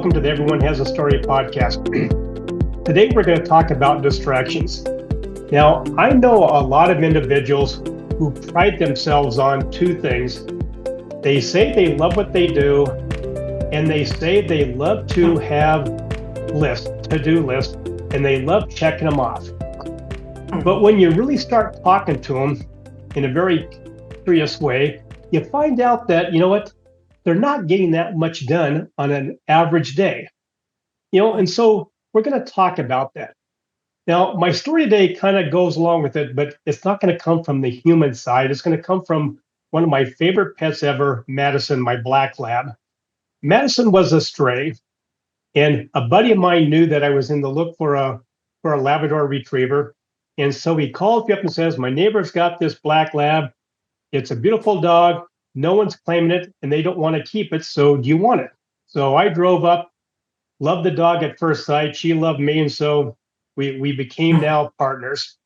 welcome to the Everyone Has a Story podcast. Today we're going to talk about distractions. Now, I know a lot of individuals who pride themselves on two things. They say they love what they do, and they say they love to have lists, to-do lists, and they love checking them off. But when you really start talking to them in a very serious way, you find out that, you know what, they're not getting that much done on an average day. And so we're going to talk about that. Now, my story today kind of goes along with it, but it's not going to come from the human side. It's going to come from one of my favorite pets ever, Madison, my black lab. Madison was a stray, and a buddy of mine knew that I was in the look for a Labrador retriever. And so he calls me up and says, my neighbor's got this black lab. It's a beautiful dog. No one's claiming it, and they don't want to keep it. So do you want it? So I drove up, loved the dog at first sight. She loved me. And so we became now partners.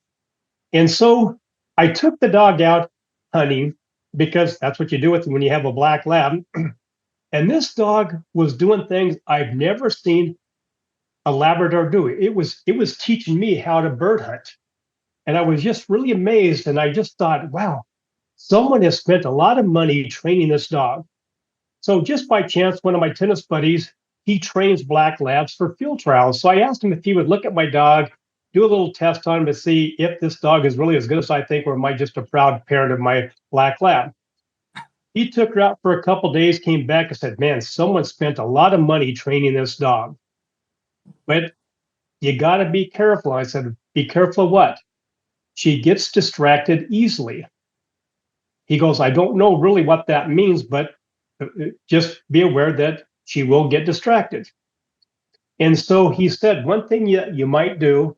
And so I took the dog out hunting because that's what you do with when you have a black lab. And this dog was doing things I've never seen a Labrador do. It was teaching me how to bird hunt. And I was just really amazed. And I just thought, wow, someone has spent a lot of money training this dog. So just by chance, one of my tennis buddies, he trains black labs for field trials. So I asked him if he would look at my dog, do a little test on him to see if this dog is really as good as I think, or am I just a proud parent of my black lab? He took her out for a couple of days, came back and said, man, someone spent a lot of money training this dog. But you got to be careful. I said, be careful of what? She gets distracted easily. He goes, I don't know really what that means, but just be aware that she will get distracted. And so he said, one thing you might do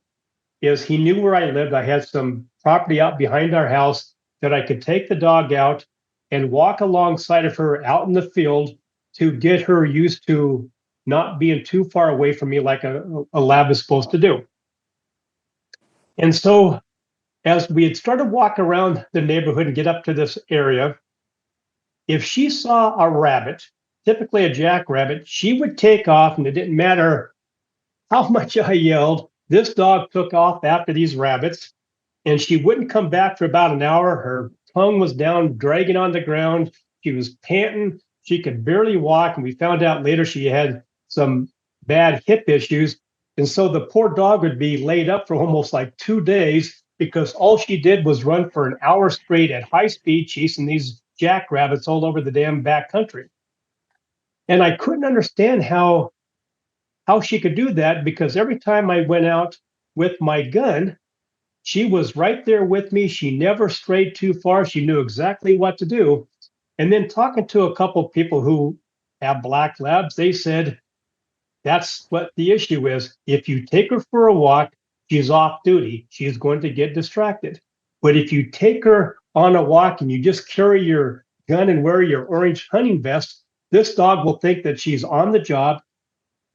is he knew where I lived. I had some property out behind our house that I could take the dog out and walk alongside of her out in the field to get her used to not being too far away from me like a lab is supposed to do. And so as we had started walking around the neighborhood and get up to this area, if she saw a rabbit, typically a jackrabbit, she would take off, and it didn't matter how much I yelled. This dog took off after these rabbits, and she wouldn't come back for about an hour. Her tongue was down, dragging on the ground. She was panting. She could barely walk, and we found out later she had some bad hip issues. And so the poor dog would be laid up for almost like 2 days because all she did was run for an hour straight at high speed, chasing these jackrabbits all over the damn back country. And I couldn't understand how she could do that, because every time I went out with my gun, she was right there with me. She never strayed too far. She knew exactly what to do. And then talking to a couple of people who have black labs, they said, that's what the issue is. If you take her for a walk, she's off duty. She's going to get distracted. But if you take her on a walk and you just carry your gun and wear your orange hunting vest, this dog will think that she's on the job.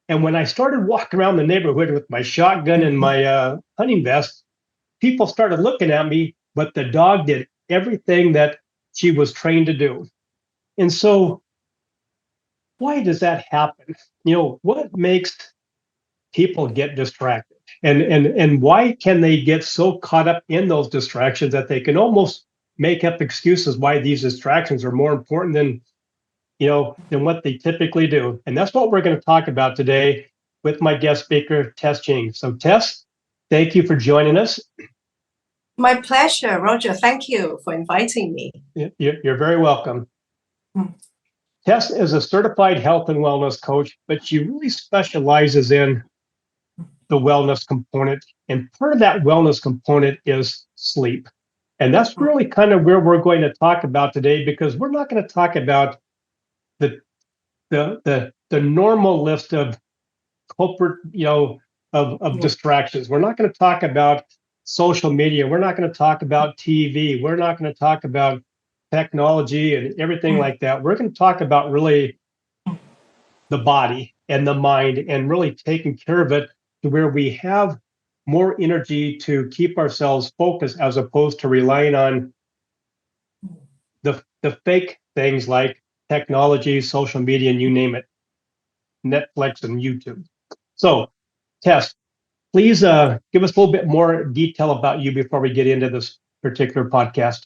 And when I started walking around the neighborhood with my shotgun and my hunting vest, people started looking at me, but the dog did everything that she was trained to do. And so why does that happen? What makes people get distracted? And why can they get so caught up in those distractions that they can almost make up excuses why these distractions are more important than what they typically do? And that's what we're going to talk about today with my guest speaker, Tess Cheng. So Tess, thank you for joining us. My pleasure, Roger. Thank you for inviting me. You're very welcome. Tess is a certified health and wellness coach, but she really specializes in the wellness component. And part of that wellness component is sleep. And that's really kind of where we're going to talk about today, because we're not going to talk about the normal list of culprit, of distractions. We're not going to talk about social media. We're not going to talk about TV. We're not going to talk about technology and everything like that. We're going to talk about really the body and the mind, and really taking care of it to where we have more energy to keep ourselves focused, as opposed to relying on the fake things like technology, social media, and you name it. Netflix, and YouTube. So, Tess, please give us a little bit more detail about you before we get into this particular podcast.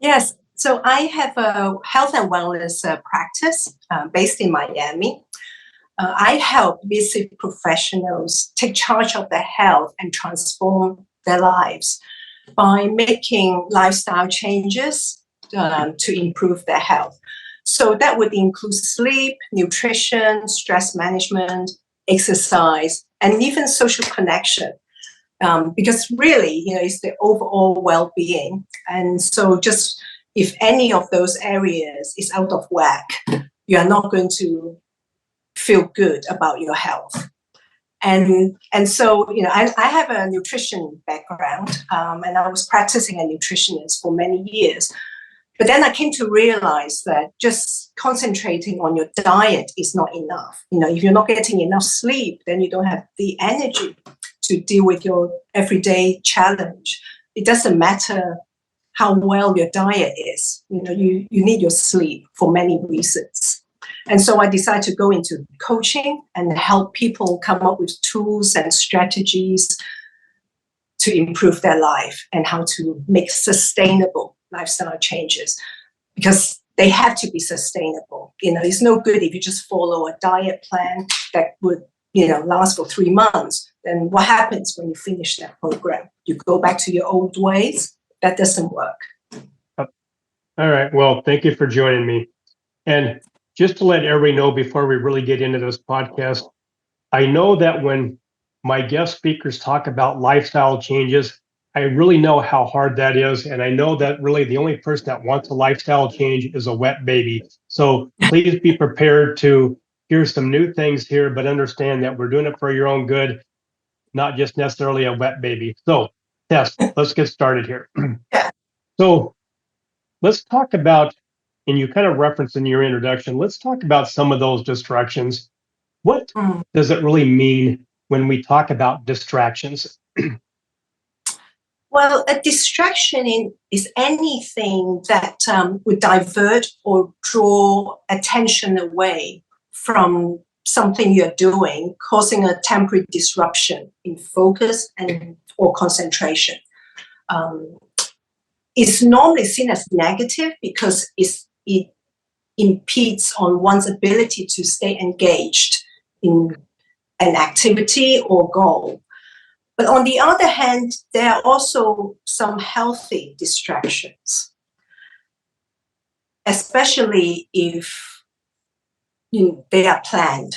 Yes. So I have a health and wellness practice based in Miami. I help busy professionals take charge of their health and transform their lives by making lifestyle changes to improve their health. So that would include sleep, nutrition, stress management, exercise, and even social connection. Because really, it's the overall well-being. And so just if any of those areas is out of whack, you are not going to feel good about your health. And so, I have a nutrition background, and I was practicing a nutritionist for many years. But then I came to realize that just concentrating on your diet is not enough. If you're not getting enough sleep, then you don't have the energy to deal with your everyday challenge. It doesn't matter how well your diet is. You need your sleep for many reasons. And so I decided to go into coaching and help people come up with tools and strategies to improve their life and how to make sustainable lifestyle changes, because they have to be sustainable. It's no good if you just follow a diet plan that would, last for 3 months. Then what happens when you finish that program? You go back to your old ways. That doesn't work. All right. Well, thank you for joining me. And just to let everybody know before we really get into this podcast, I know that when my guest speakers talk about lifestyle changes, I really know how hard that is. And I know that really the only person that wants a lifestyle change is a wet baby. So please be prepared to hear some new things here, but understand that we're doing it for your own good, not just necessarily a wet baby. So, Tess, let's get started here. So let's talk about, and you kind of referenced in your introduction, let's talk about some of those distractions. What does it really mean when we talk about distractions? Well, a distraction is anything that would divert or draw attention away from something you're doing, causing a temporary disruption in focus or concentration. It's normally seen as negative because it impedes on one's ability to stay engaged in an activity or goal. But on the other hand, there are also some healthy distractions, especially if they are planned,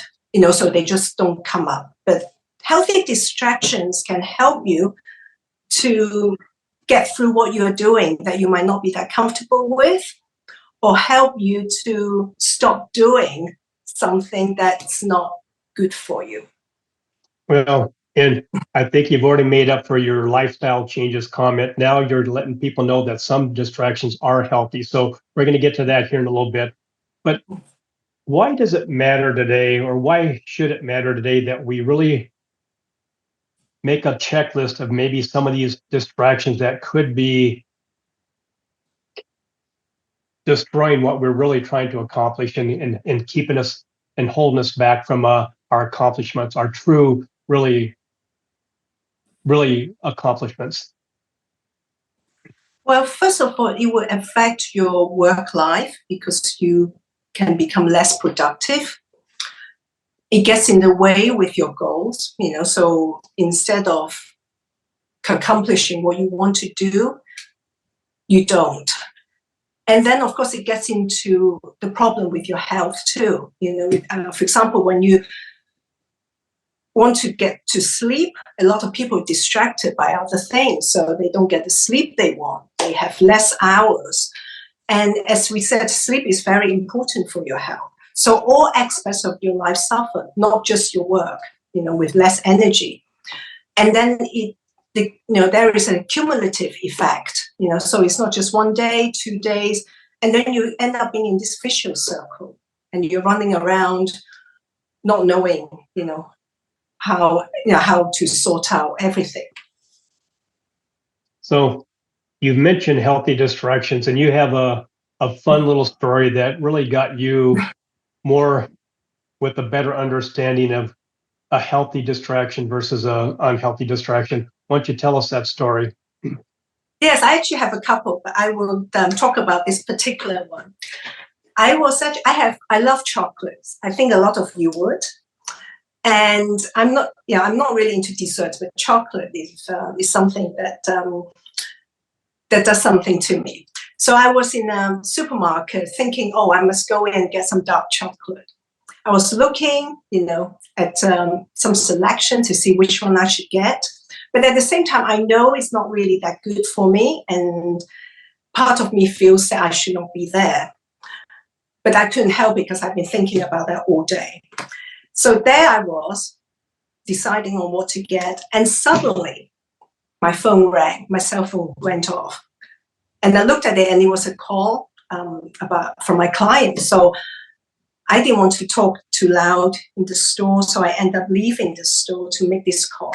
so they just don't come up. But healthy distractions can help you to get through what you're doing that you might not be that comfortable with, or help you to stop doing something that's not good for you. Well, and I think you've already made up for your lifestyle changes comment. Now you're letting people know that some distractions are healthy. So we're going to get to that here in a little bit. But why does it matter today, or why should it matter today that we really make a checklist of maybe some of these distractions that could be destroying what we're really trying to accomplish and keeping us and holding us back from our accomplishments, our true, really accomplishments? Well, first of all, it will affect your work life because you can become less productive. It gets in the way with your goals, so instead of accomplishing what you want to do, you don't. And then, of course, it gets into the problem with your health too. For example, when you want to get to sleep, a lot of people are distracted by other things, so they don't get the sleep they want. They have less hours. And as we said, sleep is very important for your health. So all aspects of your life suffer, not just your work, with less energy. And then there is a cumulative effect, so it's not just 1 day, 2 days, and then you end up being in this vicious circle and you're running around not knowing, how to sort out everything. So you've mentioned healthy distractions, and you have a fun little story that really got you more with a better understanding of a healthy distraction versus an unhealthy distraction. Why don't you tell us that story? Yes, I actually have a couple, but I will talk about this particular one. I love chocolates. I think a lot of you would. And I'm not really into desserts, but chocolate is something that does something to me. So I was in a supermarket thinking, oh, I must go in and get some dark chocolate. I was looking, at some selection to see which one I should get. But at the same time, I know it's not really that good for me. And part of me feels that I should not be there. But I couldn't help because I've been thinking about that all day. So there I was, deciding on what to get. And suddenly, my phone rang. My cell phone went off. And I looked at it, and it was a call from my client. So I didn't want to talk too loud in the store, so I ended up leaving the store to make this call.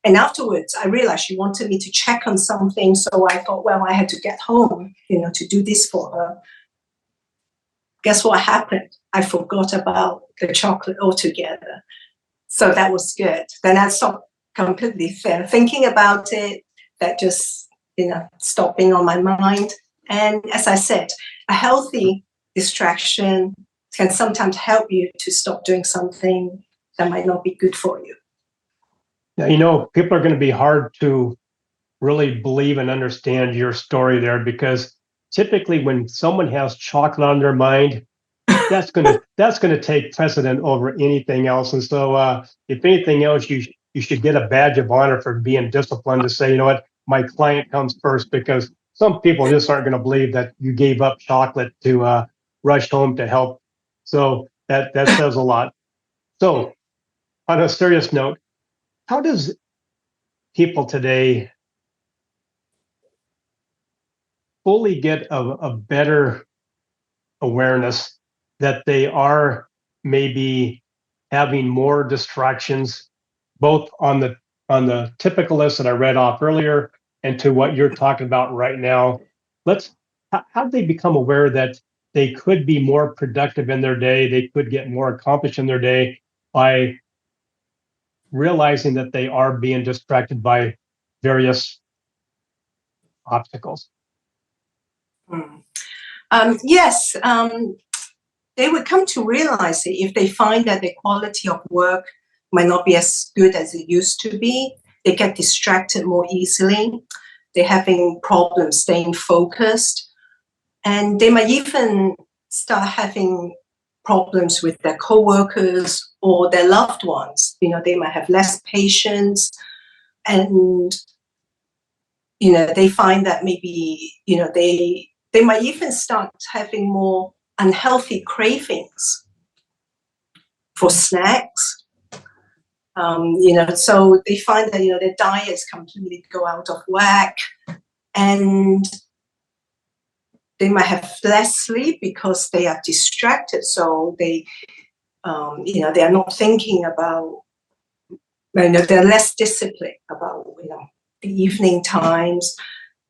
And afterwards, I realized she wanted me to check on something, so I thought, well, I had to get home, to do this for her. Guess what happened? I forgot about the chocolate altogether. So that was good. Then I stopped completely thinking about it. That just, stopped being on my mind. And as I said, a healthy distraction can sometimes help you to stop doing something that might not be good for you. Now, people are going to be hard to really believe and understand your story there, because typically when someone has chocolate on their mind, that's going to take precedent over anything else. And so, if anything else, you should get a badge of honor for being disciplined to say, you know what, my client comes first, because some people just aren't going to believe that you gave up chocolate to rush home to help. So that says a lot. So, on a serious note, how does people today fully get a better awareness that they are maybe having more distractions, both on the typical list that I read off earlier and to what you're talking about right now? How do they become aware that they could be more productive in their day, they could get more accomplished in their day by realizing that they are being distracted by various obstacles? Yes, they would come to realize it if they find that the quality of work might not be as good as it used to be. They get distracted more easily. They're having problems staying focused. And they might even start having problems with their coworkers or their loved ones. They might have less patience, and they find that maybe they might even start having more unhealthy cravings for snacks. So they find that their diets completely go out of whack, and they might have less sleep because they are distracted. So they are not thinking about, they're less disciplined about, the evening times,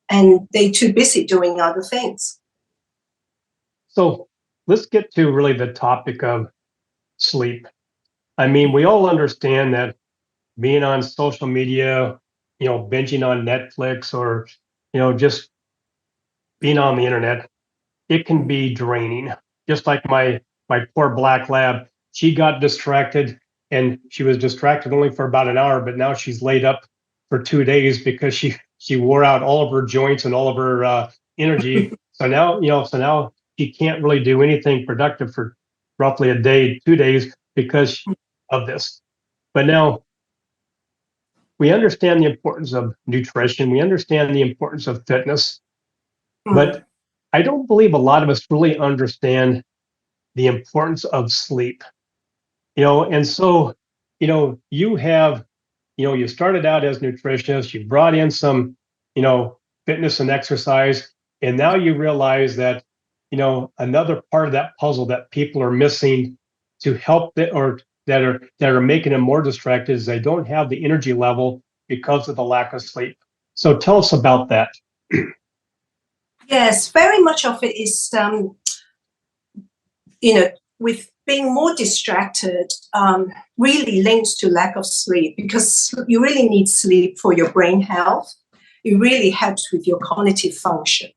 and they're too busy doing other things. So let's get to really the topic of sleep. I mean, we all understand that being on social media, binging on Netflix, or, just being on the internet, it can be draining. Just like my poor black lab, she got distracted, and she was distracted only for about an hour, but now she's laid up for 2 days because she wore out all of her joints and all of her energy. So now she can't really do anything productive for roughly a day, 2 days, because of this. But now we understand the importance of nutrition. We understand the importance of fitness, but I don't believe a lot of us really understand the importance of sleep. And so, you have, you started out as nutritionist, you brought in some, fitness and exercise, and now you realize that, another part of that puzzle that people are missing to help or that are making them more distracted is they don't have the energy level because of the lack of sleep. So tell us about that. Yes, very much of it is, with being more distracted really links to lack of sleep, because you really need sleep for your brain health. It really helps with your cognitive function.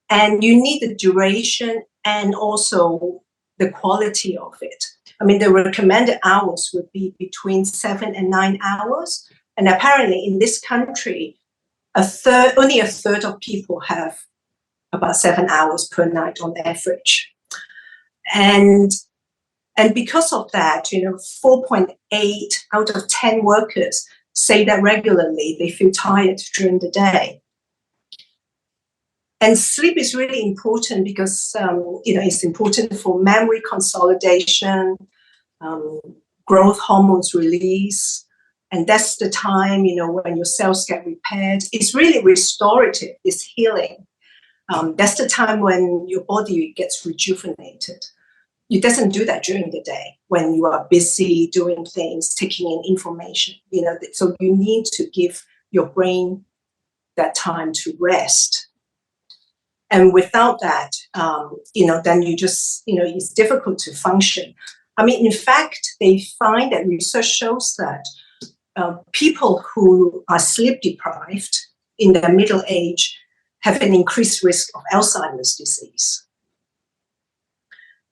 And you need the duration and also the quality of it. I mean, the recommended hours would be between 7 and 9 hours. And apparently in this country, only a third of people have about 7 hours per night on average. And because of that, 4.8 out of 10 workers say that regularly they feel tired during the day. And sleep is really important because, it's important for memory consolidation, growth hormones release. And that's the time, when your cells get repaired. It's really restorative, it's healing. That's the time when your body gets rejuvenated. It doesn't do that during the day when you are busy doing things, taking in information. So you need to give your brain that time to rest. And without that, then you just, it's difficult to function. I mean, in fact, they find that research shows that people who are sleep deprived in their middle age have an increased risk of Alzheimer's disease.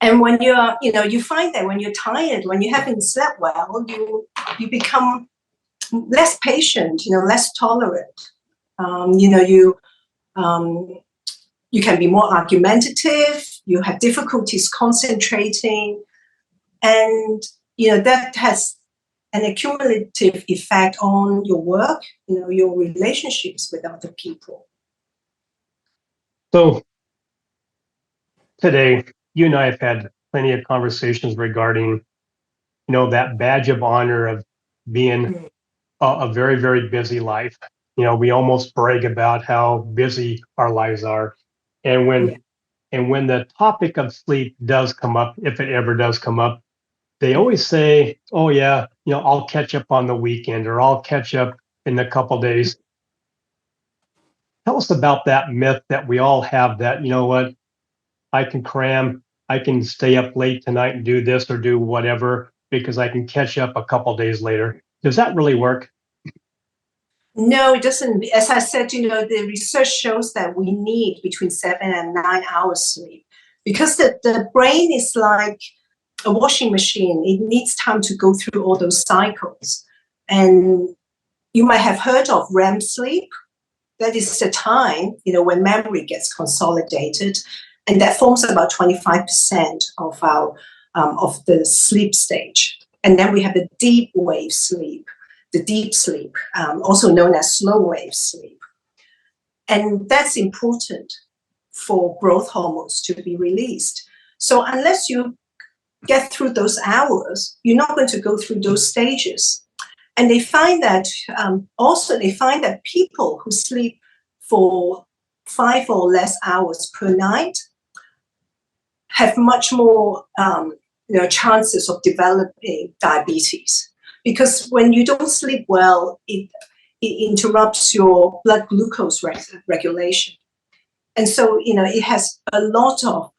And when you're, you find that when you're tired, when you haven't slept well, you become less patient, less tolerant. You can be more argumentative. You have difficulties concentrating, and that has an accumulative effect on your work, your relationships with other people. So today, you and I have had plenty of conversations regarding, that badge of honor of being a very, very busy life. We almost brag about how busy our lives are. And when the topic of sleep does come up, if it ever does come up, they always say, oh yeah, I'll catch up on the weekend, or I'll catch up in a couple days. Tell us about that myth that we all have, that, what, I can cram, I can stay up late tonight and do this or do whatever because I can catch up a couple days later. Does that really work? No, it doesn't. As I said, the research shows that we need between 7 and 9 hours sleep, because the brain is like a washing machine. It needs time to go through all those cycles. And you might have heard of REM sleep. That is the time, when memory gets consolidated, and that forms about 25% of our of the sleep stage. And then we have the deep wave sleep, the deep sleep, also known as slow wave sleep. And that's important for growth hormones to be released. So unless you get through those hours, you're not going to go through those stages. And they find that people who sleep for 5 or less hours per night have much more chances of developing diabetes, because when you don't sleep well, it interrupts your blood glucose regulation. And so, it has a lot of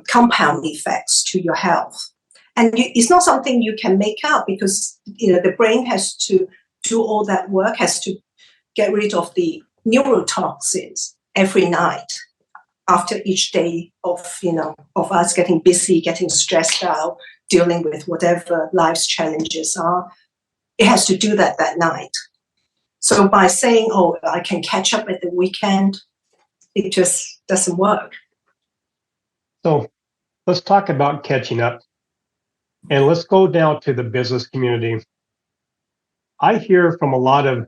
compound effects to your health. And it's not something you can make up, because, the brain has to do all that work, has to get rid of the neurotoxins every night after each day of us getting busy, getting stressed out, dealing with whatever life's challenges are. It has to do that night. So by saying, oh, I can catch up at the weekend, it just doesn't work. So let's talk about catching up. And let's go down to the business community. I hear from a lot of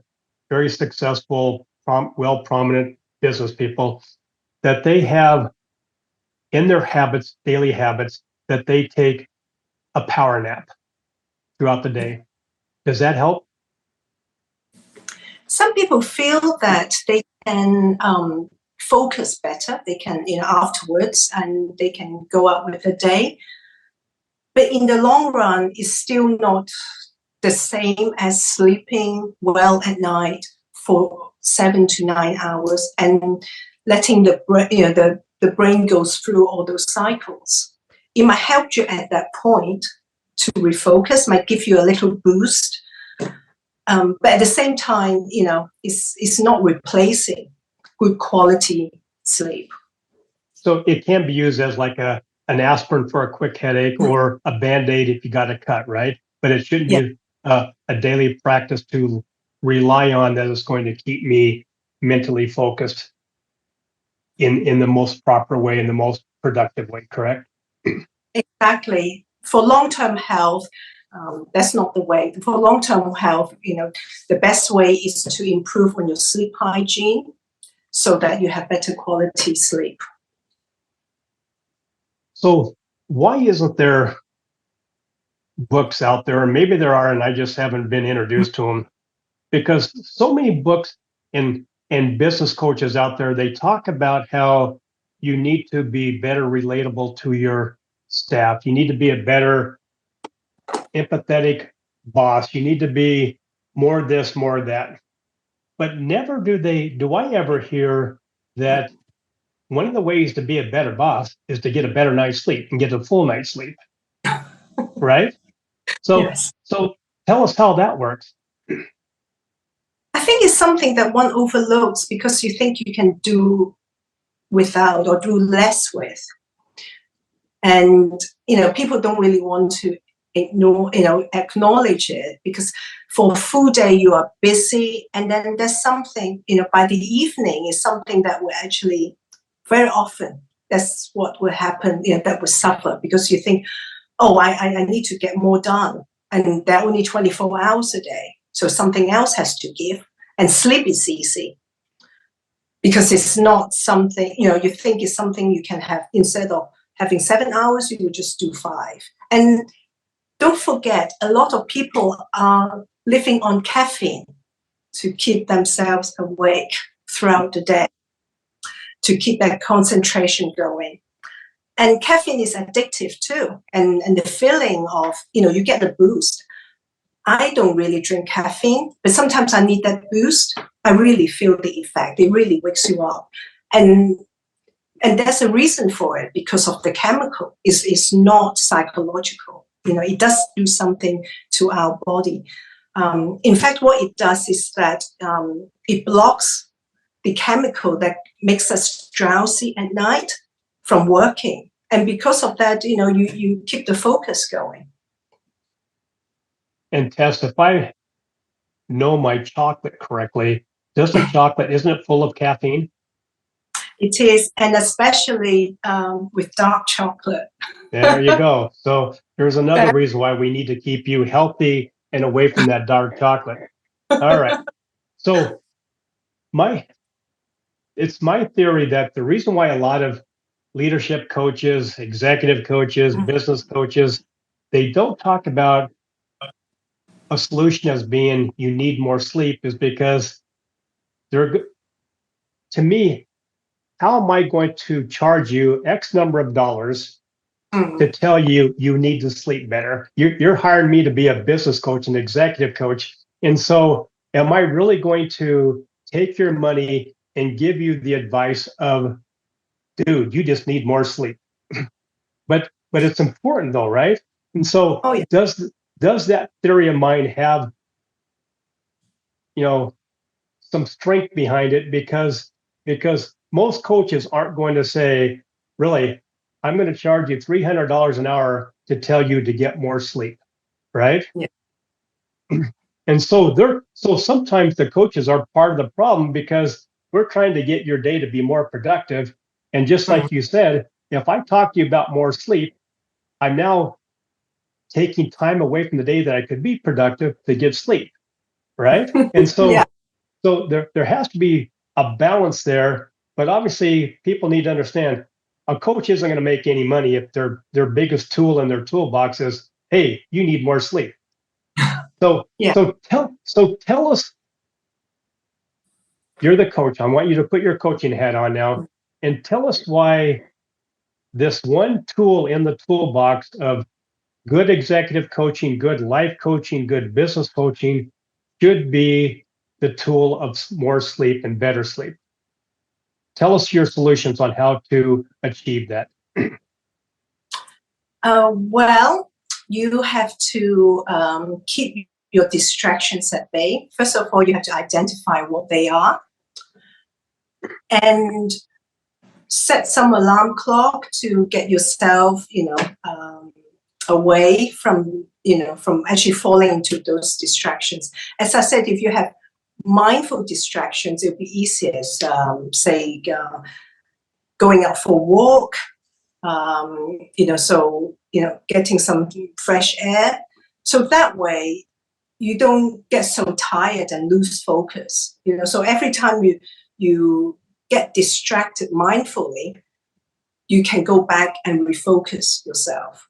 very successful, well-prominent business people that they have in their habits, daily habits, that they take a power nap throughout the day. Does that help? Some people feel that they can focus better. They can, afterwards, and they can go out with the day. But in the long run, it's still not the same as sleeping well at night for 7 to 9 hours and letting the brain goes through all those cycles. it might help you at that point to refocus, might give you a little boost. But at the same time, it's not replacing good quality sleep. So it can be used as like an aspirin for a quick headache or a Band-Aid if you got a cut, right? But it shouldn't be a daily practice to rely on that is going to keep me mentally focused in the most proper way, in the most productive way, correct? Exactly. For long-term health, that's not the way. For long-term health, the best way is to improve on your sleep hygiene so that you have better quality sleep. So why isn't there books out there, or maybe there are, and I just haven't been introduced to them? Because so many books and business coaches out there, they talk about how you need to be better relatable to your staff. You need to be a better empathetic boss. You need to be more this, more that. But never do I ever hear that one of the ways to be a better boss is to get a better night's sleep and get a full night's sleep, right? So, Yes. so tell us how that works. I think it's something that one overlooks because you think you can do without or do less with. And, people don't really want to acknowledge it, because for a full day you are busy, and then there's something, by the evening is something that will actually, very often, that's what will happen, that will suffer, because you think, oh, I need to get more done, and there are only 24 hours a day, so something else has to give, and sleep is easy. Because it's not something, you think it's something you can have. Instead of having 7 hours, you would just do 5. And don't forget, a lot of people are living on caffeine to keep themselves awake throughout the day, to keep that concentration going. And caffeine is addictive too. And the feeling of, you get the boost. I don't really drink caffeine, but sometimes I need that boost. I really feel the effect. It really wakes you up. And there's a reason for it, because of the chemical. It's not psychological. It does do something to our body. In fact, what it does is that it blocks the chemical that makes us drowsy at night from working. And because of that, you keep the focus going. And Tess, if I know my chocolate correctly, doesn't chocolate, isn't it full of caffeine? It is, and especially with dark chocolate. There you go. So there's another reason why we need to keep you healthy and away from that dark chocolate. All right. So it's my theory that the reason why a lot of leadership coaches, executive coaches, business coaches, they don't talk about a solution as being you need more sleep is because to me, how am I going to charge you X number of dollars to tell you you need to sleep better? You're hiring me to be a business coach, an executive coach. And so am I really going to take your money and give you the advice of, dude, you just need more sleep? But it's important though, right? And so does that theory of mine have, some strength behind it? Because most coaches aren't going to say, really, I'm going to charge you $300 an hour to tell you to get more sleep, right? Yeah. And so sometimes the coaches are part of the problem, because we're trying to get your day to be more productive. And just like you said, if I talk to you about more sleep, I'm now taking time away from the day that I could be productive to get sleep, right? And so so there has to be a balance there. But obviously, people need to understand a coach isn't going to make any money if their biggest tool in their toolbox is, hey, you need more sleep. So tell us, you're the coach. I want you to put your coaching hat on now and tell us why this one tool in the toolbox of good executive coaching, good life coaching, good business coaching should be the tool of more sleep and better sleep. Tell us your solutions on how to achieve that. Well, you have to keep your distractions at bay. First of all, you have to identify what they are and set some alarm clock to get yourself, away from, from actually falling into those distractions. As I said, if you have mindful distractions, it'll be easier. Say, going out for a walk, getting some fresh air. So that way, you don't get so tired and lose focus. So every time you get distracted mindfully, you can go back and refocus yourself.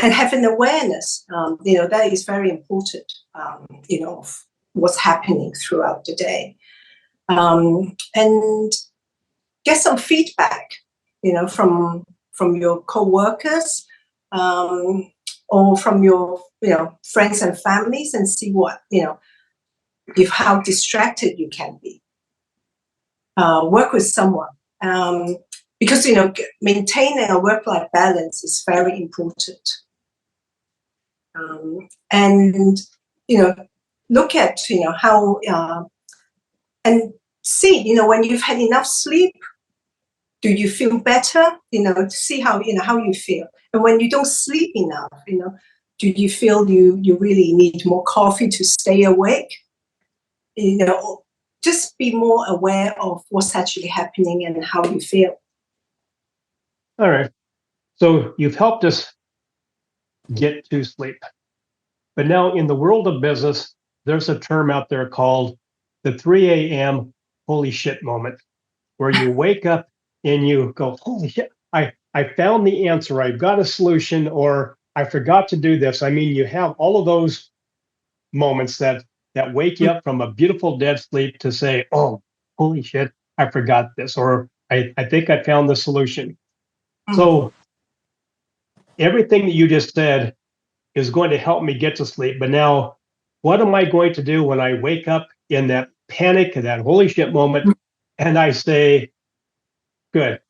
And have an awareness, that is very important, of what's happening throughout the day. And get some feedback, from your co-workers, or from your, friends and families, and see what, if how distracted you can be. Work with someone, because, maintaining a work-life balance is very important. And, look at, how, and see, when you've had enough sleep, do you feel better? To see how, how you feel. And when you don't sleep enough, do you feel you really need more coffee to stay awake? Just be more aware of what's actually happening and how you feel. All right. So you've helped us get to sleep. But now in the world of business, there's a term out there called the 3 a.m. holy shit moment, where you wake up and you go, holy shit, I found the answer. I've got a solution, or I forgot to do this. I mean, you have all of those moments that wake you up from a beautiful dead sleep to say, oh, holy shit, I forgot this, or I think I found the solution. So everything that you just said is going to help me get to sleep. But now, what am I going to do when I wake up in that panic, that holy shit moment, and I say, good,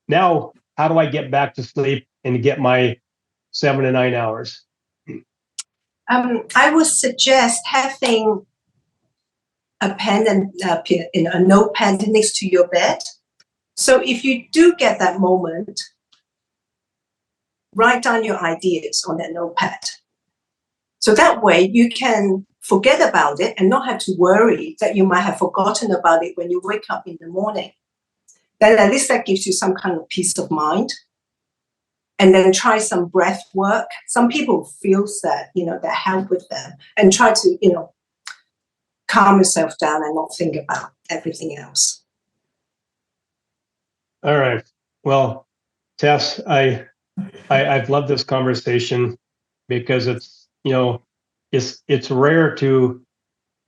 now how do I get back to sleep and get my 7 to 9 hours? I would suggest having a pen and a notepad next to your bed. So if you do get that moment, write down your ideas on that notepad. So that way you can forget about it and not have to worry that you might have forgotten about it when you wake up in the morning. Then at least that gives you some kind of peace of mind. And then try some breath work. Some people feel that, that help with them, and try to, calm yourself down and not think about everything else. All right. Well, Tess, I've loved this conversation because it's, it's rare to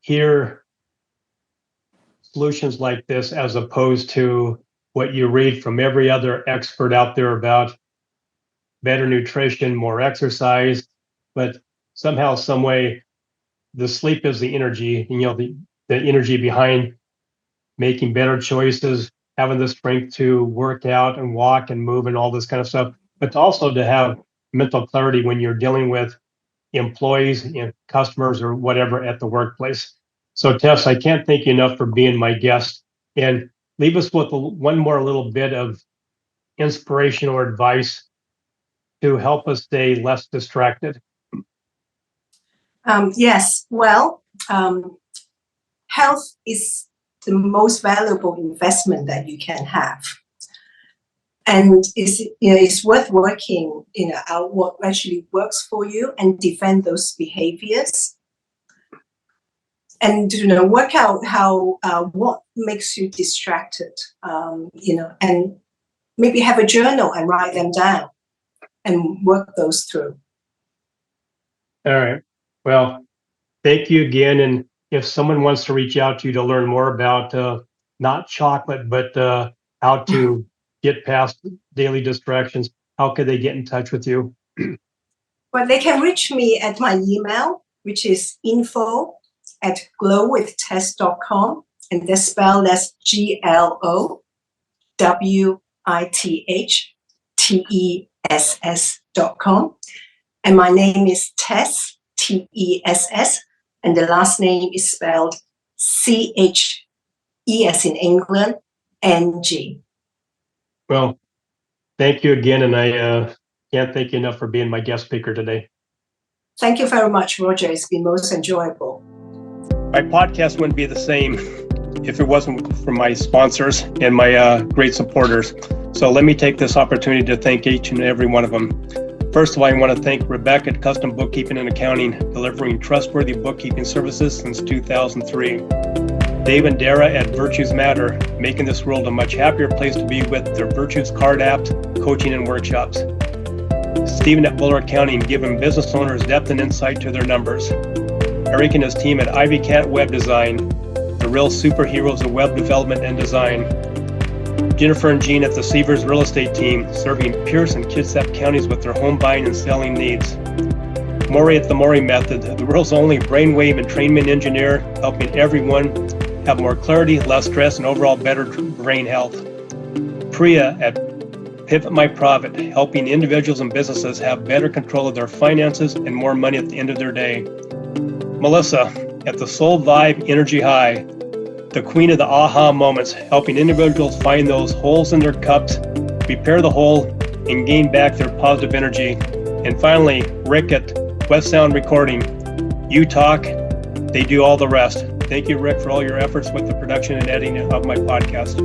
hear solutions like this as opposed to what you read from every other expert out there about better nutrition, more exercise, but somehow, some way, the sleep is the energy, the energy behind making better choices, having the strength to work out and walk and move and all this kind of stuff, but also to have mental clarity when you're dealing with employees, customers, or whatever at the workplace. So, Tess, I can't thank you enough for being my guest, and leave us with one more little bit of inspiration or advice to help us stay less distracted. Yes, well, health is the most valuable investment that you can have. And it's worth working, out what actually works for you and defend those behaviors. And, work out how, what makes you distracted, and maybe have a journal and write them down and work those through. All right. Well, thank you again. And if someone wants to reach out to you to learn more about not chocolate, but how to get past daily distractions, how could they get in touch with you? Well, they can reach me at my email, which is info@glowwithtess.com, and that's spelled as GLOWITHTESS. www.tesscheng.com. And my name is Tess, Tess, and the last name is spelled CHE as in England, NG. Well, thank you again, and I can't thank you enough for being my guest speaker today. Thank you very much, Roger. It's been most enjoyable. My podcast wouldn't be the same if it wasn't for my sponsors and my great supporters. So let me take this opportunity to thank each and every one of them. First of all, I want to thank Rebecca at Custom Bookkeeping and Accounting, delivering trustworthy bookkeeping services since 2003. Dave and Dara at Virtues Matter, making this world a much happier place to be with their Virtues card apps, coaching, and workshops. Stephen at Buller Accounting, giving business owners depth and insight to their numbers. Eric and his team at Ivy Cat Web Design, the real superheroes of web development and design. Jennifer and Jean at the Seavers Real Estate Team, serving Pierce and Kitsap counties with their home buying and selling needs. Maury at the Maury Method, the world's only brainwave entrainment engineer, helping everyone have more clarity, less stress, and overall better brain health. Priya at Pivot My Profit, helping individuals and businesses have better control of their finances and more money at the end of their day. Melissa at the Soul Vibe Energy High, the queen of the aha moments, helping individuals find those holes in their cups, repair the hole, and gain back their positive energy. And finally, Rick at West Sound Recording. You talk, they do all the rest. Thank you, Rick, for all your efforts with the production and editing of my podcast.